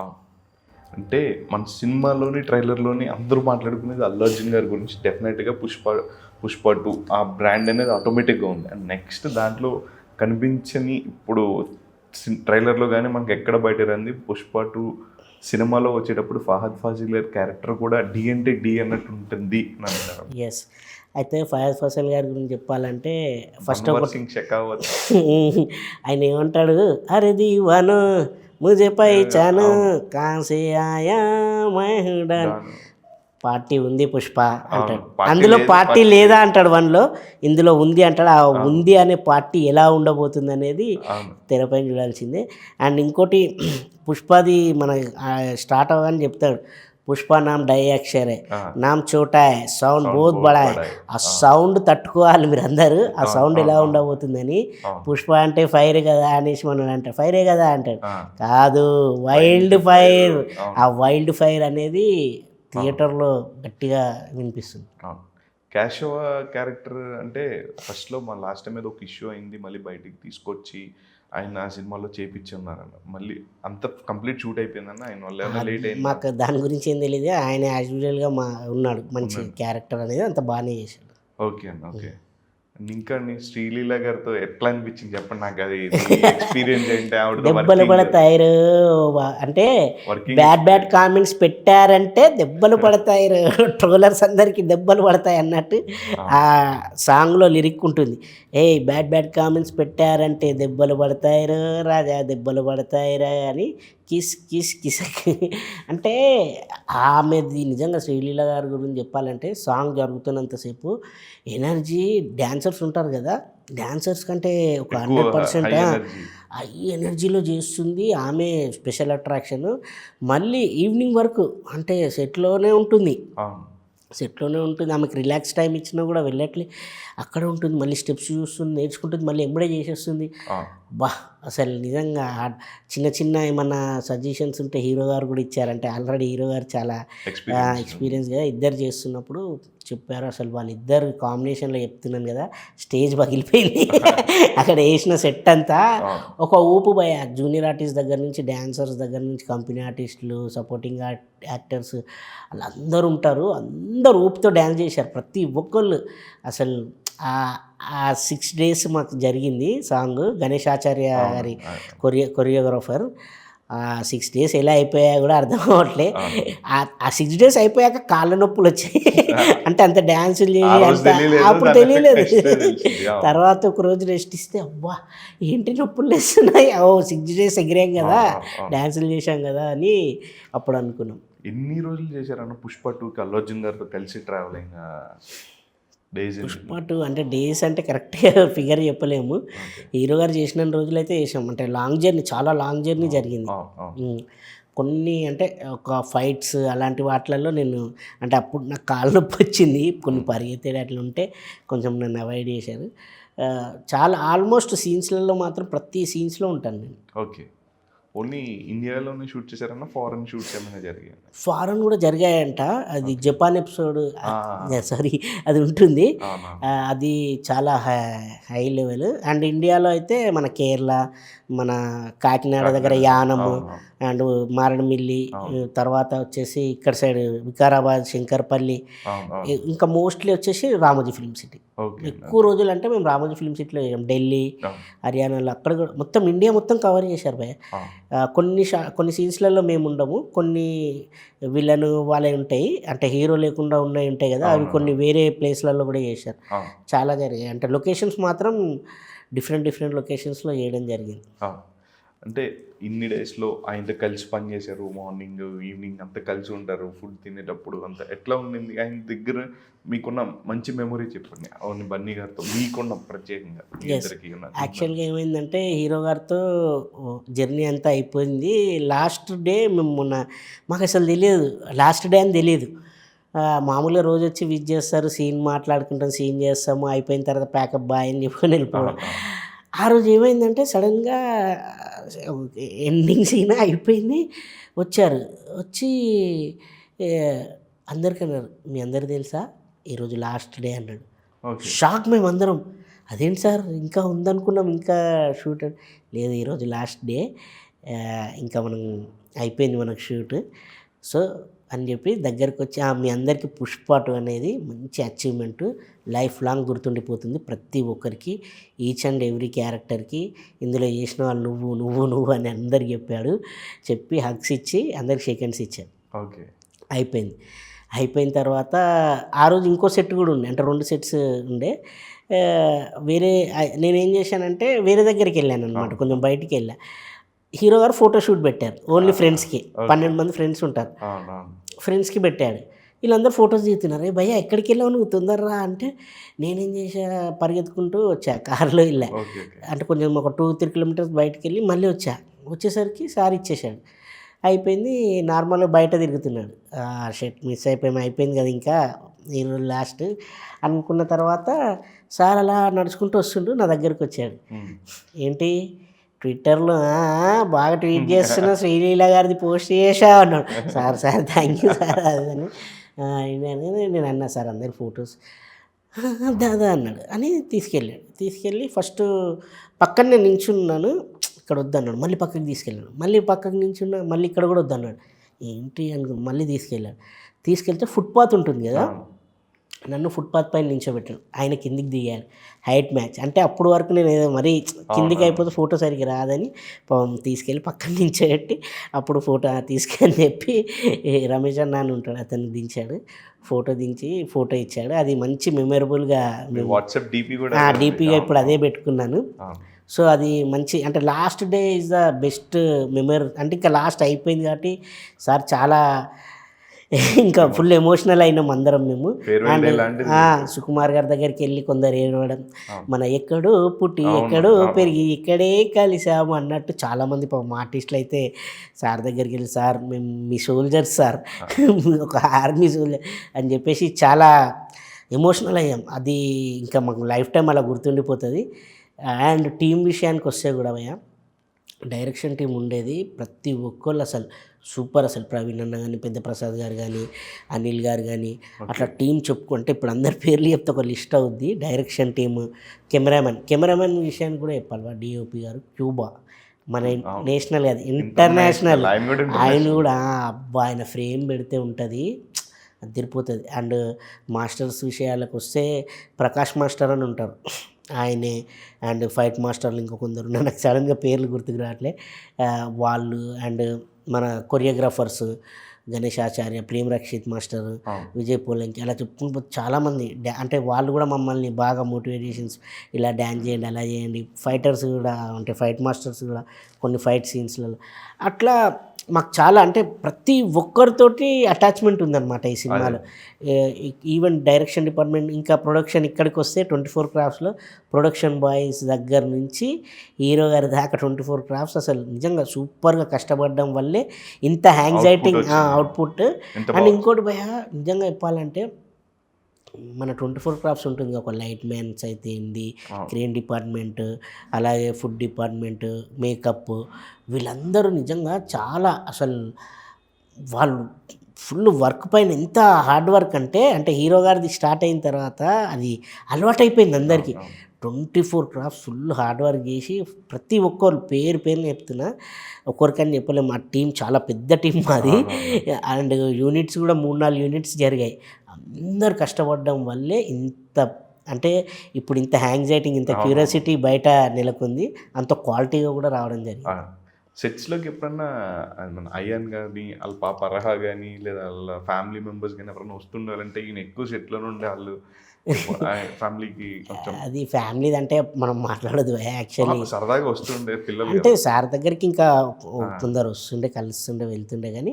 అంటే మన సినిమాలోని ట్రైలర్లోని అందరూ మాట్లాడుకునేది అల్లు అర్జున్ గారి గురించి. డెఫినెట్గా పుష్ప 2 ఆ బ్రాండ్ అనేది ఆటోమేటిక్గా ఉంది. అండ్ నెక్స్ట్ దాంట్లో కనిపించని, ఇప్పుడు ట్రైలర్లో కానీ మనకి ఎక్కడ బయట రంది, పుష్ప 2 సినిమాలో వచ్చేటప్పుడు ఫహద్ ఫాసిల్ గారి క్యారెక్టర్ కూడా డి అంటే డి అన్నట్టు ఉంటుంది అని అంటారు. ఎస్, అయితే ఫహద్ ఫాసిల్ గారి గురించి చెప్పాలంటే ఫస్ట్ ఆయన ఏమంటాడు, అరే దీవాను ముజే పైచాను కాసే ఆయా మహుడన్. పార్టీ ఉంది పుష్ప అంటాడు, అందులో పార్టీ లేదా అంటాడు 1లో, ఇందులో ఉంది అంటాడు. ఆ ఉంది అనే పార్టీ ఎలా ఉండబోతుంది అనేది తెరపై చూడాల్సిందే. అండ్ ఇంకోటి పుష్పది మన స్టార్ట్ అవ్వగానే చెప్తాడు, పుష్ప నామ్ డై అక్షరే నామ్ చోటా సౌండ్ బోత్ బడా. ఆ సౌండ్ తట్టుకోవాలి మీరు అందరూ, ఆ సౌండ్ ఎలా ఉండబోతుందని. పుష్ప అంటే ఫైర్ కదా అనేసి మనం అంటే ఫైరే కదా అంటాడు, కాదు వైల్డ్ ఫైర్. ఆ వైల్డ్ ఫైర్ అనేది థియేటర్లో గట్టిగా వినిపిస్తుంది. క్యాషోవా క్యారెక్టర్ అంటే ఫస్ట్లో మన లాస్ట్ టైం ఏదో ఒక ఇష్యూ అయింది, మళ్ళీ బయటికి తీసుకొచ్చి ఆయన ఆ సినిమాలో చేపించి ఉన్నారన్న. మళ్ళీ అంత కంప్లీట్ షూట్ అయిపోయిందన్న ఆయన వల్ల ఏమైనా లేట్ అయింది? మాకు దాని గురించి ఏం తెలియదు. ఆయన యాజ్ యూజువల్గా ఉన్నాడు, మంచి క్యారెక్టర్ అనేది అంత బాగానే చేశాడు. ఓకే అన్న, ఓకే. ఇంకా శ్రీలీల గారితో ఎట్లా అనిపించింది చెప్పండి నాకు, అది ఎక్స్పీరియన్స్ ఏంటి ఆవిడ దెబ్బలు పడతాయి అంటే బ్యాడ్ కామెంట్స్ పెట్టారంటే దెబ్బలు పడతాయి, ట్రోలర్స్ అందరికి దెబ్బలు పడతాయి అన్నట్టు ఆ సాంగ్లో లిరిక్ ఉంటుంది. బ్యాడ్ కామెంట్స్ పెట్టారంటే దెబ్బలు పడతాయి రాజా, దెబ్బలు పడతాయి అని కిస్ కిస్ కిసక్ అంటే ఆమెది నిజంగా శ్రీలీల గారి గురించి చెప్పాలంటే సాంగ్ జరుగుతున్నంతసేపు ఎనర్జీ, డాన్సర్స్ ఉంటారు కదా, డాన్సర్స్ కంటే ఒక 100% హై ఎనర్జీలో చేస్తుంది ఆమె. Special attraction. మళ్ళీ ఈవినింగ్ వరకు అంటే సెట్లోనే ఉంటుంది, ఆమెకు రిలాక్స్ టైం ఇచ్చినా కూడా వెళ్ళట్లే, అక్కడ ఉంటుంది. మళ్ళీ స్టెప్స్ చూస్తుంది, నేర్చుకుంటుంది, మళ్ళీ ఎంబడే చేసేస్తుంది. అసలు నిజంగా చిన్న ఏమన్నా సజెషన్స్ ఉంటే హీరో గారు కూడా ఇచ్చారంటే, ఆల్రెడీ హీరో గారు చాలా ఎక్స్పీరియన్స్ కదా, ఇద్దరు చేస్తున్నప్పుడు చెప్పారు. అసలు వాళ్ళిద్దరు కాంబినేషన్లో చెప్తున్నాను కదా, స్టేజ్ పగిలిపోయింది అక్కడ వేసిన సెట్ అంతా ఒక ఊపు భయ. జూనియర్ ఆర్టిస్ట్ దగ్గర నుంచి, డాన్సర్స్ దగ్గర నుంచి, కంపెనీ ఆర్టిస్టులు, సపోర్టింగ్ యాక్టర్స్ వాళ్ళందరూ ఉంటారు. అందరూ ఊపుతో డ్యాన్స్ చేశారు ప్రతి ఒక్కళ్ళు. అసలు ఆ 6 days మాకు జరిగింది సాంగ్. గణేష్ ఆచార్య గారి కొరియోగ్రాఫర్. ఆ 6 days ఎలా అయిపోయా కూడా అర్థం అవ్వట్లే. ఆ 6 days అయిపోయాక కాళ్ళ నొప్పులు వచ్చాయి అంటే అంత డ్యాన్సులు చేసి అంత అప్పుడు తెలియలేదు. తర్వాత ఒక రోజు రెస్ట్ ఇస్తే అబ్బా ఏంటి నొప్పులు వేస్తున్నాయి, 6 days ఎగిరాం కదా, డ్యాన్సులు చేశాం కదా అని అప్పుడు అనుకున్నాం. ఎన్ని రోజులు చేశారన్న పుష్ప 2కి అల్లు అర్జున్ గారితో కలిసి ట్రావెలింగ్? పుష్ప 2 అంటే డేస్ అంటే కరెక్ట్గా ఫిగర్ చెప్పలేము. హీరో గారు చేసిన రోజులైతే చేసాం. అంటే లాంగ్ జర్నీ, చాలా లాంగ్ జర్నీ జరిగింది. కొన్ని అంటే ఒక ఫైట్స్ అలాంటి వాటిలలో నేను అంటే అప్పుడు నాకు కాళ్ళ నొప్పి వచ్చింది, కొన్ని పరిగెత్తేది అట్లా ఉంటే కొంచెం నన్ను అవాయిడ్ చేశారు. చాలా ఆల్మోస్ట్ సీన్స్లలో మాత్రం ప్రతి సీన్స్లో ఉంటాను నేను. ఓకే. ఓన్లీ ఇండియాలోనే షూట్ చేశారన్న, ఫారెన్ షూట్స్ ఏమైనా జరిగాయి? ఫారెన్ కూడా జరిగాయంట. అది జపాన్ ఎపిసోడ్, సారీ అది ఉంటుంది. అది చాలా హై లెవెల్. అండ్ ఇండియాలో అయితే మన కేరళ, మన కాకినాడ దగ్గర యానము అండ్ మారేడుమిల్లి, తర్వాత వచ్చేసి ఇక్కడ సైడ్ వికారాబాద్, శంకర్పల్లి, ఇంకా మోస్ట్లీ వచ్చేసి రామోజీ ఫిల్మ్ సిటీ. ఎక్కువ రోజులు అంటే మేము రామోజీ ఫిల్మ్ సిటీలో చేసాం. ఢిల్లీ, హర్యానాలో అక్కడ కూడా మొత్తం ఇండియా మొత్తం కవర్ చేశారు భయ. కొన్ని సీన్స్లలో మేము ఉండము, కొన్ని విలన్ వాళ్ళే ఉంటాయి, అంటే హీరో లేకుండా ఉన్నాయి ఉంటాయి కదా, అవి కొన్ని వేరే ప్లేస్లలో కూడా చేశారు. చాలా జరిగాయి. అంటే లొకేషన్స్ మాత్రం డిఫరెంట్ లొకేషన్స్లో చేయడం జరిగింది. అంటే ఇన్ని డేస్లో ఆయనతో కలిసి పని చేశారు, మార్నింగ్ ఈవినింగ్ అంతా కలిసి ఉంటారు, ఫుడ్ తినేటప్పుడు అంతా ఎట్లా ఉండింది? ఆయన దగ్గర మీకున్న మంచి మెమొరీ చెప్పండి, అవును బన్నీ గారితో మీకున్న ప్రత్యేకంగా. యాక్చువల్గా ఏమైందంటే హీరో గారితో జర్నీ అంతా అయిపోయింది. లాస్ట్ డే మేము మాకు అసలు తెలియదు లాస్ట్ డే అని తెలియదు. మామూలుగా రోజు వచ్చి విజ్ చేస్తారు, సీన్ మాట్లాడుకుంటాం, సీన్ చేస్తాము, అయిపోయిన తర్వాత ప్యాకప్ బాయ్ అని చెప్పుకొని వెళ్ళిపోవడం. ఆ రోజు ఏమైందంటే సడన్గా ఎండింగ్ సీన్ అయిపోయింది, వచ్చారు. వచ్చి అందరికీ అన్నారు, మీ అందరు తెలుసా ఈరోజు లాస్ట్ డే అన్నాడు. షాక్ మేమందరం. అదేంటి సార్ ఇంకా ఉందనుకున్నాం, ఇంకా షూట్. లేదు ఈరోజు లాస్ట్ డే, ఇంకా మనం అయిపోయింది మనకు షూట్ సో అని చెప్పి దగ్గరికి వచ్చి మీ అందరికీ పుష్ప 2 అనేది మంచి అచీవ్మెంట్, లైఫ్ లాంగ్ గుర్తుండిపోతుంది ప్రతి ఒక్కరికి, ఈచ్ అండ్ ఎవ్రీ క్యారెక్టర్కి. ఇందులో చేసిన వాళ్ళు నువ్వు అని అందరికి చెప్పాడు. చెప్పి హగ్స్ ఇచ్చి అందరికి షేక్ హ్యాండ్స్ ఇచ్చాడు. ఓకే. అయిపోయిన తర్వాత ఆ రోజు ఇంకో సెట్ కూడా ఉండే, అంటే 2 sets ఉండే. వేరే నేనేం చేశానంటే వేరే దగ్గరికి వెళ్ళాను అనమాట, కొంచెం బయటికి వెళ్ళా. హీరో గారు ఫోటోషూట్ పెట్టారు ఓన్లీ ఫ్రెండ్స్కి, 12 మంది ఫ్రెండ్స్ ఉంటారు, ఫ్రెండ్స్కి పెట్టాడు. వీళ్ళందరూ ఫొటోస్ తీస్తున్నారు. భయ్యా ఎక్కడికి వెళ్ళావు నువ్వు తొందరరా అంటే, నేనేం చేసా పరిగెత్తుకుంటూ వచ్చా, కార్లో వెళ్ళా. అంటే కొంచెం ఒక 2-3 kilometers బయటకు వెళ్ళి మళ్ళీ వచ్చేసరికి సార్ ఇచ్చేసాడు. అయిపోయింది, నార్మల్గా బయట తిరుగుతున్నాడు. షర్ట్ మిస్ అయిపోయింది కదా ఇంకా ఈరోజు లాస్ట్ అనుకున్న తర్వాత సార్ అలా నడుచుకుంటూ వస్తుండు, నా దగ్గరికి వచ్చాడు. ఏంటి ట్విట్టర్లో బాగా ట్వీట్ చేస్తున్నా, శ్రీలీల గారిది పోస్ట్ చేసా అన్నాడు. సార్ థ్యాంక్ యూ సార్ అదని నేను అన్నా, సార్ అందరి ఫొటోస్ దాదా అన్నాడు అని తీసుకెళ్ళి ఫస్ట్ పక్కన నేను నించున్నాను. ఇక్కడ వద్దన్నాడు, మళ్ళీ పక్కకి తీసుకెళ్ళాడు, మళ్ళీ పక్కకి నించున్నా మళ్ళీ ఇక్కడ కూడా వద్దన్నాడు. ఏంటి అనుకో మళ్ళీ తీసుకెళ్తే ఫుట్పాత్ ఉంటుంది కదా, నన్ను ఫుట్పాత్ పైన నించోబెట్టాడు, ఆయన కిందికి దిగాడు, హైట్ మ్యాచ్. అంటే అప్పుడు వరకు నేను ఏదో మరీ కిందికి అయిపోతే ఫోటో సరిగ్గా రాదని తీసుకెళ్ళి పక్కన నించోబెట్టి అప్పుడు ఫోటో తీసుకెళ్ళి చెప్పి రమేష్ అన్న అని ఉంటాడు, అతను దించాడు, ఫోటో ఇచ్చాడు. అది మంచి మెమరబుల్గా వాట్సాప్ డీపీ కూడా డీపీగా ఇప్పుడు అదే పెట్టుకున్నాను. సో అది మంచి అంటే last day is the best memory. అంటే ఇంకా లాస్ట్ అయిపోయింది కాబట్టి సార్ చాలా ఇంకా ఫుల్ ఎమోషనల్ అయినాం అందరం మేము. అండ్ సుకుమార్ గారి దగ్గరికి వెళ్ళి కొందరు ఏడవడం, మన ఎక్కడో పుట్టి ఎక్కడో పెరిగి ఇక్కడే కలిసాము అన్నట్టు చాలామంది పాపం ఆర్టిస్టులు అయితే సార్ దగ్గరికి వెళ్ళి సార్ మేము మీ సోల్జర్స్ సార్ ఒక ఆర్మీ సోల్జర్ అని చెప్పేసి చాలా ఎమోషనల్ అయ్యాం. అది ఇంకా మాకు లైఫ్ టైం అలా గుర్తుండిపోతుంది. అండ్ టీం విషయానికి వస్తే కూడా భయ్య, డైరెక్షన్ టీం ఉండేది ప్రతి ఒక్కళ్ళు అసలు సూపర్. అసలు ప్రవీణ్ అన్న కానీ, పెద్ద ప్రసాద్ గారు కానీ, అనిల్ గారు కానీ, అట్లా టీం చెప్పుకుంటే ఇప్పుడు అందరి పేర్లు చెప్తే ఒక లిస్ట్ అవుద్ది. డైరెక్షన్ టీము, కెమెరామెన్ విషయాన్ని కూడా చెప్పాలి, డిఓపి గారు క్యూబా, మన నేషనల్ కాదు ఇంటర్నేషనల్, ఆయన కూడా అబ్బా ఆయన ఫ్రేమ్ పెడితే ఉంటుంది అదిరిపోతుంది. అండ్ మాస్టర్స్ విషయాలకు వస్తే ప్రకాష్ మాస్టర్ అని ఉంటారు ఆయనే, అండ్ ఫైట్ మాస్టర్లు ఇంకో కొందరు నాకు సడన్గా పేర్లు గుర్తుకు రావట్లే వాళ్ళు. అండ్ మన కొరియోగ్రాఫర్స్ గణేష్ ఆచార్య, ప్రేమ్ రక్షిత్ మాస్టర్, విజయ్ పోలంకి, అలా చెప్పుకుంటూ చాలామంది అంటే వాళ్ళు కూడా మమ్మల్ని బాగా మోటివేషన్స్, ఇలా డ్యాన్స్ చేయండి అలా చేయండి. ఫైటర్స్ కూడా అంటే ఫైట్ మాస్టర్స్ కూడా కొన్ని ఫైట్ సీన్స్లలో అట్లా మాకు చాలా అంటే ప్రతి ఒక్కరితోటి అటాచ్మెంట్ ఉందన్నమాట ఈ సినిమాలో. ఈవెన్ డైరెక్షన్ డిపార్ట్మెంట్ ఇంకా ప్రొడక్షన్ ఇక్కడికి వస్తే 24 క్రాఫ్ట్స్లో ప్రొడక్షన్ బాయ్స్ దగ్గర నుంచి హీరో గారి దాకా 24 క్రాఫ్ట్స్ అసలు నిజంగా సూపర్గా కష్టపడడం వల్లే ఇంత యాంగ్జైటింగ్ అవుట్పుట్. అండ్ ఇంకోటి భయ నిజంగా చెప్పాలంటే మన 24 క్రాఫ్ట్స్ ఉంటుంది, ఒక లైట్ మ్యాన్స్ అయితే ఏంది, క్రేన్ డిపార్ట్మెంట్, అలాగే ఫుడ్ డిపార్ట్మెంట్, మేకప్, వీళ్ళందరూ నిజంగా చాలా అసలు వాళ్ళు ఫుల్ వర్క్ పైన ఎంత హార్డ్ వర్క్ అంటే హీరో గారిది స్టార్ట్ అయిన తర్వాత అది అలవాటు అయిపోయింది అందరికీ. 24 క్రాఫ్ట్స్ ఫుల్ హార్డ్ వర్క్ చేసి ప్రతి ఒక్కరు పేరు చెప్తున్నా, ఒక్కొక్కరికని చెప్పలేము. మా టీం చాలా పెద్ద టీం మాది. అండ్ యూనిట్స్ కూడా 3-4 యూనిట్స్ జరిగాయి. అందరు కష్టపడడం వల్లే ఇంత అంటే ఇప్పుడు ఇంత యాంగ్జైటింగ్, ఇంత క్యూరియాసిటీ బయట నెలకొంది, అంత క్వాలిటీగా కూడా రావడం జరిగింది. సెట్స్లోకి ఎప్పుడన్నా మన అయ్యన్ కానీ వాళ్ళ పాప అర్హ కానీ లేదా వాళ్ళ ఫ్యామిలీ మెంబర్స్ కానీ ఎవరైనా వస్తుండాలంటే ఈయన ఎక్కువ సెట్లో ఉండే వాళ్ళు ఫ్యామిలీకి కొంచెం అది ఫ్యామిలీది అంటే మనం మాట్లాడదు యాక్చువల్లీ, సరదాగా వస్తుండే పిల్లలు అంటే సార్ దగ్గరికి ఇంకా కొందరు వస్తుండే కలుస్తుండే వెళ్తుండే, కానీ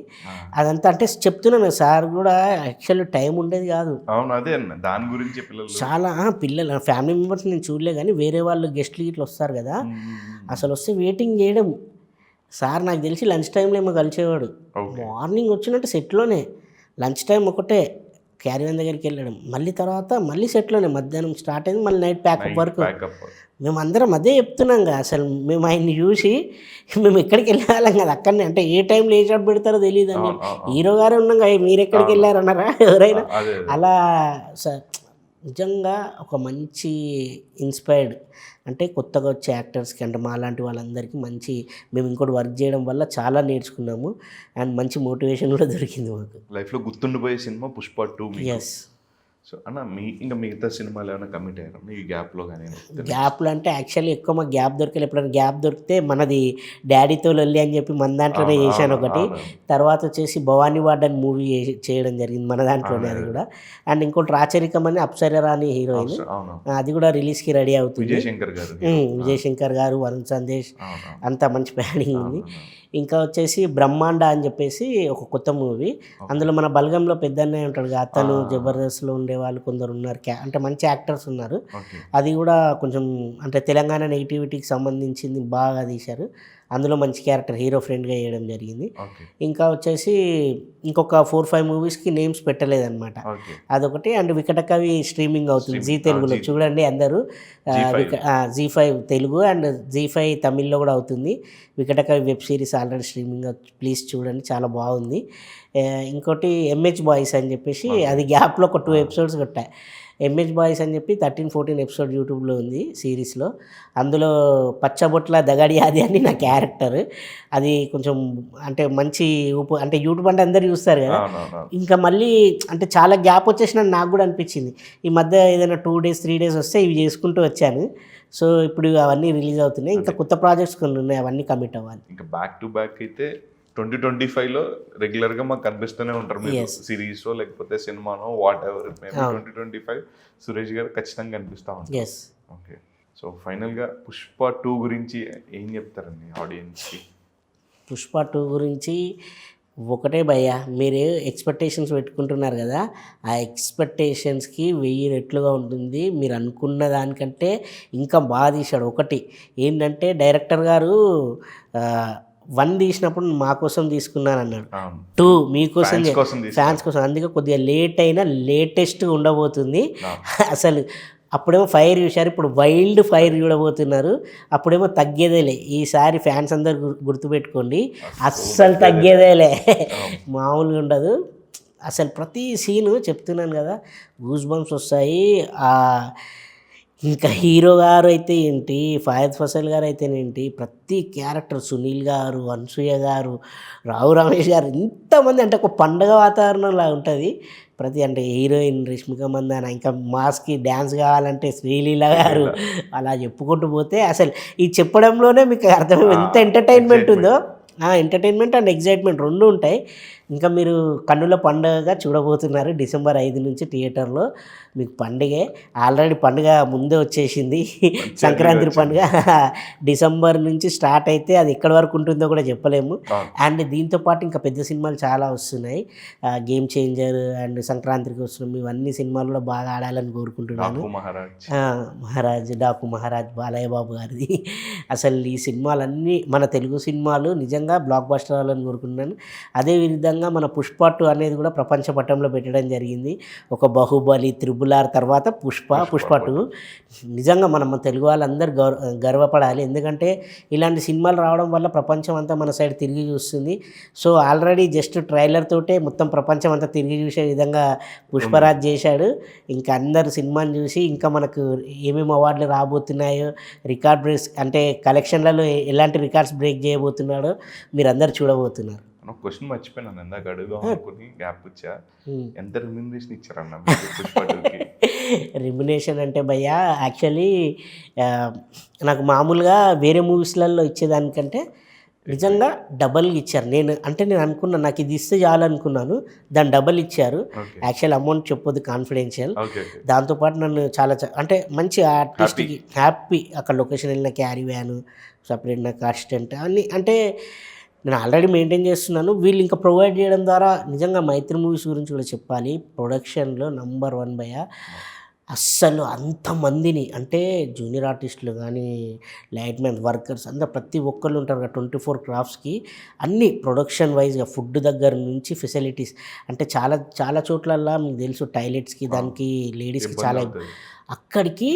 అదంతా అంటే చెప్తున్నాను సార్ కూడా యాక్చువల్లీ టైం ఉండేది కాదు. అవును అదే అన్న దాని గురించి చాలా పిల్లలు ఫ్యామిలీ మెంబర్స్ నేను చూడలే, కానీ వేరే వాళ్ళు గెస్ట్లు ఇట్లా వస్తారు కదా, అసలు వస్తే వెయిటింగ్ చేయడం. సార్ నాకు తెలిసి లంచ్ టైంలో ఏమో కలిసేవాడు, మార్నింగ్ వచ్చినట్టు సెట్లోనే, లంచ్ టైం ఒకటే క్యారీవన్ దగ్గరికి వెళ్ళడం, మళ్ళీ తర్వాత మళ్ళీ సెట్లోనే మధ్యాహ్నం స్టార్ట్ అయింది, మళ్ళీ నైట్ ప్యాకప్ వరకు. మేమందరం అదే చెప్తున్నాం కదా, అసలు మేము ఆయన్ని చూసి మేము ఎక్కడికి వెళ్ళాం కదా అక్కడనే, అంటే ఏ టైంలో ఏ షాట్ పెడతారో తెలియదు అని. హీరో గారు ఉన్నాం కదా మీరు ఎక్కడికి వెళ్ళారన్నారా ఎవరైనా అలా. నిజంగా ఒక మంచి ఇన్స్పైర్డ్ అంటే కొత్తగా వచ్చే యాక్టర్స్కి అంటే మా లాంటి వాళ్ళందరికీ మంచి, మేము ఇంకోటి వర్క్ చేయడం వల్ల చాలా నేర్చుకున్నాము అండ్ మంచి మోటివేషన్ కూడా దొరికింది మాకు. లైఫ్లో గుర్తుండిపోయే సినిమా పుష్ప 2. ఎస్. సో అన్న ఇంకా మిగతా సినిమాలు ఏమైనా కమిట్ అయ్యారా ఈ గ్యాప్లో? కానీ గ్యాప్లో అంటే యాక్చువల్లీ ఎక్కువ మాకు గ్యాప్ దొరకలేదు. ఎప్పుడైనా గ్యాప్ దొరికితే మనది డాడీతో లొల్లి అని చెప్పి మన దాంట్లోనే చేశాను ఒకటి. తర్వాత వచ్చేసి భవానీ వార్డన్ మూవీ చేయడం జరిగింది మన దాంట్లోనే, అది కూడా. అండ్ ఇంకోటి రాచరికం అని అప్సరా అని హీరోయిన్, అది కూడా రిలీజ్కి రెడీ అవుతుంది. విజయ్ శంకర్ గారు, వరుణ్ సందేశ్ అంతా మంచి ప్లానింగ్ ఉంది. ఇంకా వచ్చేసి బ్రహ్మాండ అని చెప్పేసి ఒక కొత్త మూవీ, అందులో మన బలగంలో పెద్ద అన్నయ్య ఉంటాడు కదా, అతను జబర్దస్త్లో ఉండే వాళ్ళు కొందరు ఉన్నారు, అంటే మంచి యాక్టర్స్ ఉన్నారు. అది కూడా కొంచెం అంటే తెలంగాణ నెగిటివిటీకి సంబంధించింది బాగా తీశారు. అందులో మంచి క్యారెక్టర్ హీరో ఫ్రెండ్గా చేయడం జరిగింది. ఇంకా వచ్చేసి ఇంకొక 4-5 మూవీస్కి నేమ్స్ పెట్టలేదన్నమాట, అదొకటి. అండ్ వికటకవి స్ట్రీమింగ్ అవుతుంది జీ తెలుగులో, చూడండి అందరూ. Zee5 తెలుగు అండ్ Zee5 తమిళ్లో కూడా అవుతుంది. Vikatakavi web series already streaming, please చూడండి, చాలా బాగుంది. ఇంకోటి MH బాయ్స్ అని చెప్పేసి, అది గ్యాప్లో ఒక 2 ఎపిసోడ్స్ కొట్టాయి. ఎంహెచ్ బాయ్స్ అని చెప్పి 13-14 ఎపిసోడ్ యూట్యూబ్లో ఉంది సిరీస్లో. అందులో పచ్చబొట్ల దగడియాది అని నా క్యారెక్టర్. అది కొంచెం అంటే మంచి అంటే యూట్యూబ్ అంటే అందరు చూస్తారు కదా. ఇంకా మళ్ళీ అంటే చాలా గ్యాప్ వచ్చేసిన నాకు కూడా అనిపించింది. ఈ మధ్య ఏదైనా 2 days 3 days వస్తే ఇవి చేసుకుంటూ వచ్చాను. సో ఇప్పుడు అవన్నీ రిలీజ్ అవుతున్నాయి. ఇంకా కొత్త ప్రాజెక్ట్స్ కొన్ని ఉన్నాయి, అవన్నీ కమిట్ అవ్వాలి. ఇంకా బ్యాక్ టు బ్యాక్ అయితే 2025లో రెగ్యులర్గా మాకు కనిపిస్తూనే ఉంటారు మీరు, సిరీస్లో లేకపోతే సినిమానో వాట్ ఎవర్. 2025 సురేష్ గారు ఖచ్చితంగా కనిపిస్తూ ఉంటారు. ఓకే, సో ఫైనల్గా పుష్ప 2 గురించి ఏం చెప్తారండి ఆడియన్స్కి? పుష్ప 2 గురించి ఒకటే భయ్యా, మీరు ఎక్స్పెక్టేషన్స్ పెట్టుకుంటున్నారు కదా, ఆ ఎక్స్పెక్టేషన్స్కి 1000 రెట్లుగా ఉంటుంది. మీరు అనుకున్న దానికంటే ఇంకా బాగా తీశాడు. ఒకటి ఏంటంటే డైరెక్టర్ గారు 1 తీసినప్పుడు మా కోసం తీసుకున్నాను అన్నాడు, 2 మీకోసం, ఫ్యాన్స్ కోసం. అందుకే కొద్దిగా లేట్ అయినా లేటెస్ట్గా ఉండబోతుంది. అసలు అప్పుడేమో ఫైర్ చూశారు, ఇప్పుడు వైల్డ్ ఫైర్ చూడబోతున్నారు. అప్పుడేమో తగ్గేదేలే. ఈసారి ఫ్యాన్స్ అందరు గుర్తుపెట్టుకోండి, అస్సలు తగ్గేదేలే, మామూలుగా ఉండదు. అసలు ప్రతి సీను చెప్తున్నాను కదా, గూస్ బంప్స్ వస్తాయి. ఇంకా హీరో గారు అయితే ఏంటి, ఫాయద్ ఫసల్ గారు అయితేనేంటి, ప్రతి క్యారెక్టర్, సునీల్ గారు, అనసూయ గారు, రావు రమేష్ గారు, ఇంతమంది అంటే ఒక పండగ వాతావరణంలా ఉంటుంది. ప్రతి అంటే హీరోయిన్ రష్మిక మందాన, ఇంకా మాస్కి డ్యాన్స్ కావాలంటే శ్రీలీల గారు, అలా చెప్పుకుంటూ పోతే అసలు ఈ చెప్పడంలోనే మీకు అర్థం ఎంత ఎంటర్టైన్మెంట్ ఉందో. ఎంటర్టైన్మెంట్ అండ్ ఎగ్జైట్మెంట్ 2 ఉంటాయి. ఇంకా మీరు కన్నుల పండుగగా చూడబోతున్నారు డిసెంబర్ 5 నుంచి థియేటర్లో. మీకు పండుగే, ఆల్రెడీ పండుగ ముందే వచ్చేసింది. సంక్రాంతి పండుగ డిసెంబర్ నుంచి స్టార్ట్ అయితే అది ఎక్కడి వరకు ఉంటుందో కూడా చెప్పలేము. అండ్ దీంతోపాటు ఇంకా పెద్ద సినిమాలు చాలా వస్తున్నాయి. గేమ్ చేంజర్ అండ్ సంక్రాంతికి వస్తున్నాం. ఇవన్నీ సినిమాలు కూడా బాగా ఆడాలని కోరుకుంటున్నాను. డాకు మహారాజ్ బాలయ్య బాబు గారిది. అసలు ఈ సినిమాలన్నీ మన తెలుగు సినిమాలు నిజంగా బ్లాక్ బస్టర్ అవ్వాలని కోరుకుంటున్నాను. అదేవిధంగా మన పుష్ప 2 అనేది కూడా ప్రపంచ పటంలో పెట్టడం జరిగింది. ఒక బాహుబలి, త్రిబుల్-ఆర్ తర్వాత పుష్ప 2. నిజంగా మన తెలుగు వాళ్ళందరూ గర్వపడాలి. ఎందుకంటే ఇలాంటి సినిమాలు రావడం వల్ల ప్రపంచం అంతా మన సైడ్ తిరిగి చూస్తుంది. సో ఆల్రెడీ జస్ట్ ట్రైలర్ తోటే మొత్తం ప్రపంచం అంతా తిరిగి చూసే విధంగా పుష్పరాజ్ చేశాడు. ఇంకా అందరు సినిమాని చూసి ఇంకా మనకు ఏమేమి అవార్డులు రాబోతున్నాయో, రికార్డ్ బ్రేక్స్ అంటే కలెక్షన్లలో ఎలాంటి రికార్డ్స్ బ్రేక్ చేయబోతున్నాడో మీరు అందరు చూడబోతున్నారు. క్వశ్చన్ మర్చిపోయినాను ఇందాక అడుగుదాం అనుకుని గ్యాప్ వచ్చా. ఎంత రెమ్యునరేషన్ ఇచ్చారన్న పుష్ప 2కి? రెమ్యునరేషన్ అంటే భయ్యా, యాక్చువల్లీ నాకు మామూలుగా వేరే మూవీస్లలో ఇచ్చేదానికంటే నిజంగా డబల్ ఇచ్చారు. నేను అనుకున్నా నాకు ఇది ఇస్తే చాలనుకున్నాను, దాని డబల్ ఇచ్చారు. యాక్చువల్ అమౌంట్ చెప్పొద్దు, కాన్ఫిడెన్షియల్. దాంతోపాటు నన్ను చాలా అంటే మంచి ఆర్టిస్ట్కి హ్యాపీ. అక్కడ లొకేషన్ వెళ్ళిన క్యారీ వ్యాను, సపరేట్ నాకు అసిస్టెంట్ అన్నీ అంటే నేను ఆల్రెడీ మెయింటైన్ చేస్తున్నాను. వీళ్ళు ఇంకా ప్రొవైడ్ చేయడం ద్వారా నిజంగా మైత్రి మూవీస్ గురించి కూడా చెప్పాలి. ప్రొడక్షన్లో నంబర్ 1 భయ్యా. అస్సలు అంతమందిని అంటే జూనియర్ ఆర్టిస్టులు కానీ, లైట్ మ్యాన్, వర్కర్స్ అంతా ప్రతి ఒక్కళ్ళు ఉంటారు కదా 24 క్రాఫ్ట్స్కి. అన్నీ ప్రొడక్షన్ వైజ్గా ఫుడ్ దగ్గర నుంచి ఫెసిలిటీస్ అంటే చాలా చాలా చోట్లల్లో మీకు తెలుసు టాయిలెట్స్కి దానికి లేడీస్కి చాలా అక్కడికి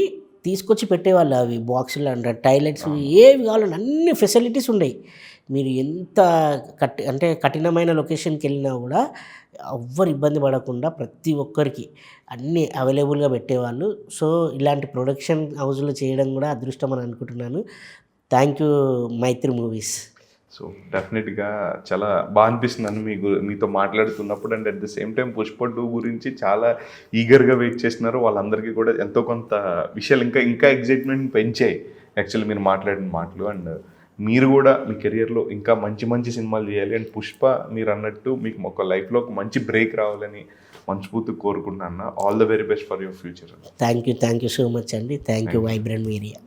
తీసుకొచ్చి పెట్టేవాళ్ళు. అవి బాక్సులు అంటే టాయిలెట్స్ ఏవి కావాలని అన్ని ఫెసిలిటీస్ ఉన్నాయి. మీరు ఎంత అంటే కఠినమైన లొకేషన్కి వెళ్ళినా కూడా ఎవ్వరు ఇబ్బంది పడకుండా ప్రతి ఒక్కరికి అన్నీ అవైలబుల్గా పెట్టేవాళ్ళు. సో ఇలాంటి ప్రొడక్షన్ హౌస్లో చేయడం కూడా అదృష్టం అని అనుకుంటున్నాను. Thank you Mythri Movies. So డెఫినెట్గా చాలా బాగా అనిపిస్తుందని మీతో మాట్లాడుతున్నప్పుడు. And at the same time Pushpa 2 గురించి చాలా ఈగర్గా వెయిట్ చేస్తున్నారు. వాళ్ళందరికీ కూడా ఎంతో కొంత విషయాలు ఇంకా ఎగ్జైట్మెంట్ పెంచాయి యాక్చువల్లీ మీరు మాట్లాడిన మాటలు. అండ్ మీరు కూడా మీ కెరియర్లో ఇంకా మంచి సినిమాలు చేయాలి. అండ్ పుష్ప మీరు అన్నట్టు మీకు ఒక లైఫ్లో ఒక మంచి బ్రేక్ రావాలని మనస్ఫూర్తిగా కోరుకుంటున్నాను. All the very best for your future. Thank you so much అండి. Thank you Vibrant media.